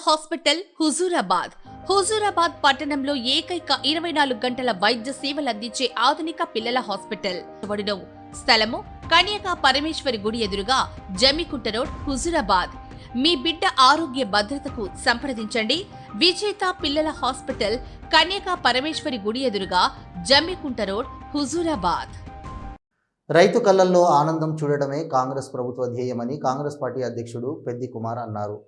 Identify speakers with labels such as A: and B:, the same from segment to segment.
A: Hospital Huzurabad పట్టణంలో ఏకైక 24 గంటల వైద్య సేవలు అందించే ఆధునిక పిల్లల హాస్పిటల్. స్థలము కన్యకా పరమేశ్వరి గుడి ఎదురుగా, జమ్మికుంట రోడ్, హుజూరాబాద్. మీ బిడ్డ ఆరోగ్య భద్రతకు సంప్రదించండి. విజేత పిల్లల హాస్పిటల్, కన్యకా పరమేశ్వరి గుడి ఎదురుగా, జమ్మికుంట రోడ్, హుజూరాబాద్.
B: రైతు కళ్ళల్లో ఆనందం చూడడమే కాంగ్రెస్ ప్రభుత్వ ధ్యేయమని కాంగ్రెస్ పార్టీ అధ్యక్షుడు పెద్ది కుమార్ అన్నారు.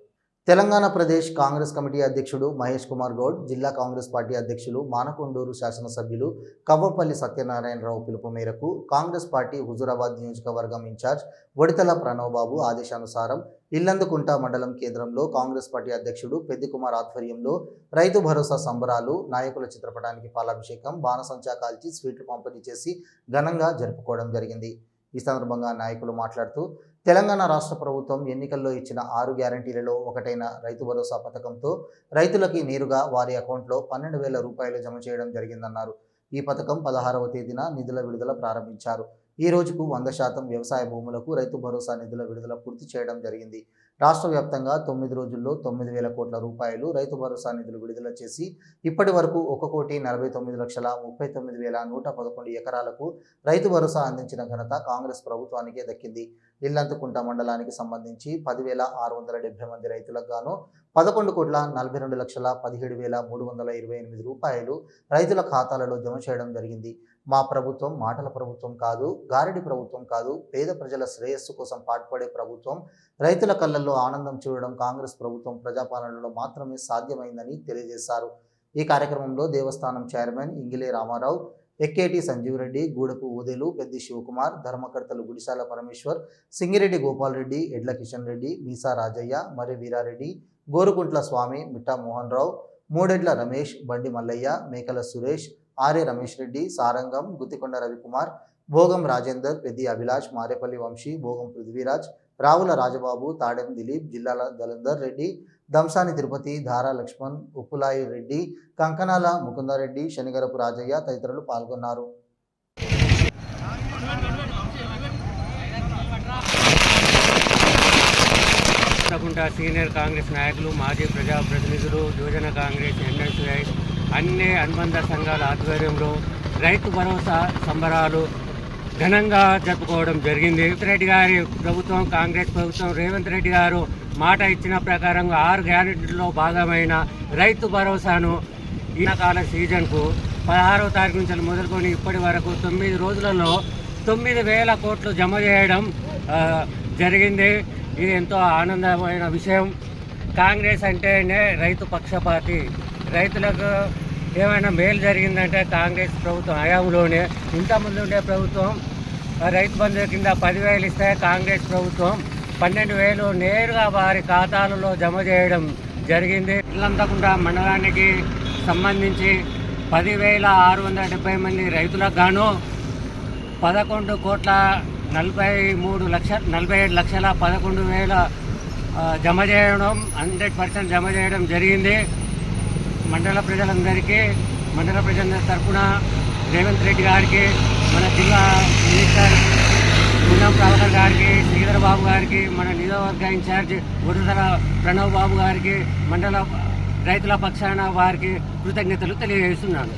B: తెలంగాణ ప్రదేశ్ కాంగ్రెస్ కమిటీ అధ్యక్షుడు మహేష్ కుమార్ గౌడ్, జిల్లా కాంగ్రెస్ పార్టీ అధ్యక్షులు మానకొండూరు శాసనసభ్యులు కవ్వపల్లి సత్యనారాయణరావు పిలుపు మేరకు కాంగ్రెస్ పార్టీ హుజూరాబాద్ నియోజకవర్గం ఇన్ఛార్జ్ వడితల ప్రణవ్ బాబు ఆదేశానుసారం ఇల్లందుకుంట మండలం కేంద్రంలో కాంగ్రెస్ పార్టీ అధ్యక్షుడు పెద్ది కుమార్ ఆధ్వర్యంలో రైతు భరోసా సంబరాలు, నాయకుల చిత్రపటానికి పాలాభిషేకం, బాణసంచా కాల్చి స్వీట్లు పంపిణీ చేసి ఘనంగా జరుపుకోవడం జరిగింది. ఈ సందర్భంగా నాయకులు మాట్లాడుతూ తెలంగాణ రాష్ట్ర ప్రభుత్వం ఎన్నికల్లో ఇచ్చిన 6 గ్యారంటీలలో ఒకటైన రైతు భరోసా పథకంతో రైతులకి నేరుగా వారి అకౌంట్లో 12,000 రూపాయలు జమ చేయడం జరిగిందన్నారు. ఈ పథకం 16వ తేదీన నిధుల విడుదల ప్రారంభించారు. ఈ రోజుకు 100% వ్యవసాయ భూములకు రైతు భరోసా నిధుల విడుదల పూర్తి చేయడం జరిగింది. రాష్ట్ర వ్యాప్తంగా 9 రోజుల్లో 9,000 కోట్ల రూపాయలు రైతు భరోసా నిధులు విడుదల చేసి ఇప్పటి వరకు 1,49,39,111 ఎకరాలకు రైతు భరోసా అందించిన ఘనత కాంగ్రెస్ ప్రభుత్వానికే దక్కింది. ఇల్లందుకుంట మండలానికి సంబంధించి 10,670 మంది రైతులకు గాను 11,42,17,328 రూపాయలు రైతుల ఖాతాలలో జమ చేయడం జరిగింది. మా ప్రభుత్వం మాటల ప్రభుత్వం కాదు, గారడి ప్రభుత్వం కాదు, పేద ప్రజల శ్రేయస్సు కోసం పాటుపడే ప్రభుత్వం. రైతుల కళ్ళల్లో ఆనందం చూడడం కాంగ్రెస్ ప్రభుత్వం ప్రజాపాలనలో మాత్రమే సాధ్యమైందని తెలియజేశారు. ఈ కార్యక్రమంలో దేవస్థానం చైర్మన్ ఇంగిలే రామారావు, ఎక్కేటి సంజీవ్ రెడ్డి, గూడపు ఊదేలు, పెద్ది శివకుమార్, ధర్మకర్తలు గుడిశాల పరమేశ్వర్, సింగిరెడ్డి గోపాల్ రెడ్డి, ఎడ్ల కిషన్ రెడ్డి, మీసా రాజయ్య, మరి వీరారెడ్డి, గోరుకుంట్ల స్వామి, మిట్టా మోహన్ రావు, మూడెడ్ల రమేష్, బండి మల్లయ్య, మేకల సురేష్, ఆర్య రమేష్ రెడ్డి, సారంగం, గుత్తికొండ రవికుమార్, భోగం రాజేందర్, పెద్ది అభిలాష్, మారేపల్లి వంశీ, భోగం పృథ్వీరాజ్, రావుల రాజబాబు, తాడెం దిలీప్, జిల్లాల దలందర్ రెడ్డి, దంసాని తిరుపతి, ధారా లక్ష్మణ్, ఉప్పులాయి రెడ్డి, కంకనాల ముకుందారెడ్డి, శనిగరపు రాజయ్య తదితరులు పాల్గొన్నారు.
C: సీనియర్ కాంగ్రెస్ నాయకులు, మాజీ ప్రజాప్రతినిధులు, యువజన కాంగ్రెస్, ఎన్ఎస్ఐ అన్ని అనుబంధ సంఘాల ఆధ్వర్యంలో రైతు భరోసా సంబరాలు ఘనంగా జరుపుకోవడం జరిగింది. రేవంత్ రెడ్డి గారి ప్రభుత్వం, కాంగ్రెస్ ప్రభుత్వం, రేవంత్ రెడ్డి గారు మాట ఇచ్చిన ప్రకారంగా 6 గ్యారెంటీల్లో భాగమైన రైతు భరోసాను ఈనాకాల సీజన్కు 16వ తారీఖు నుంచి మొదలుకొని ఇప్పటి వరకు 9 రోజులలో 9,000 కోట్లు జమ చేయడం జరిగింది. ఇది ఎంతో ఆనందమైన విషయం. కాంగ్రెస్ అంటేనే రైతు పక్షపాతి. రైతులకు ఏమైనా మేలు జరిగిందంటే కాంగ్రెస్ ప్రభుత్వం హయాంలోనే. ఇంతకుముందు ఉండే ప్రభుత్వం రైతు బంధు కింద 10,000 ఇస్తే కాంగ్రెస్ ప్రభుత్వం 12,000 నేరుగా వారి ఖాతాలలో జమ చేయడం జరిగింది. ఇల్లంతకుంట మండలానికి సంబంధించి 10,670 మంది రైతులకు గాను 11,43,47,11,000 జమ చేయడం, 100% జమ చేయడం జరిగింది. మండల ప్రజలందరికీ, మండల ప్రజలందరి తరఫున రేవంత్ రెడ్డి గారికి, మన జిల్లా మినిస్టర్ పూనం ప్రభాకర్ గారికి, శ్రీధర్ బాబు గారికి, మన నియోజకవర్గ ఇన్ఛార్జ్ వడితల ప్రణవ్ బాబు గారికి, మండల రైతుల పక్షాన వారికి కృతజ్ఞతలు తెలియజేస్తున్నాను.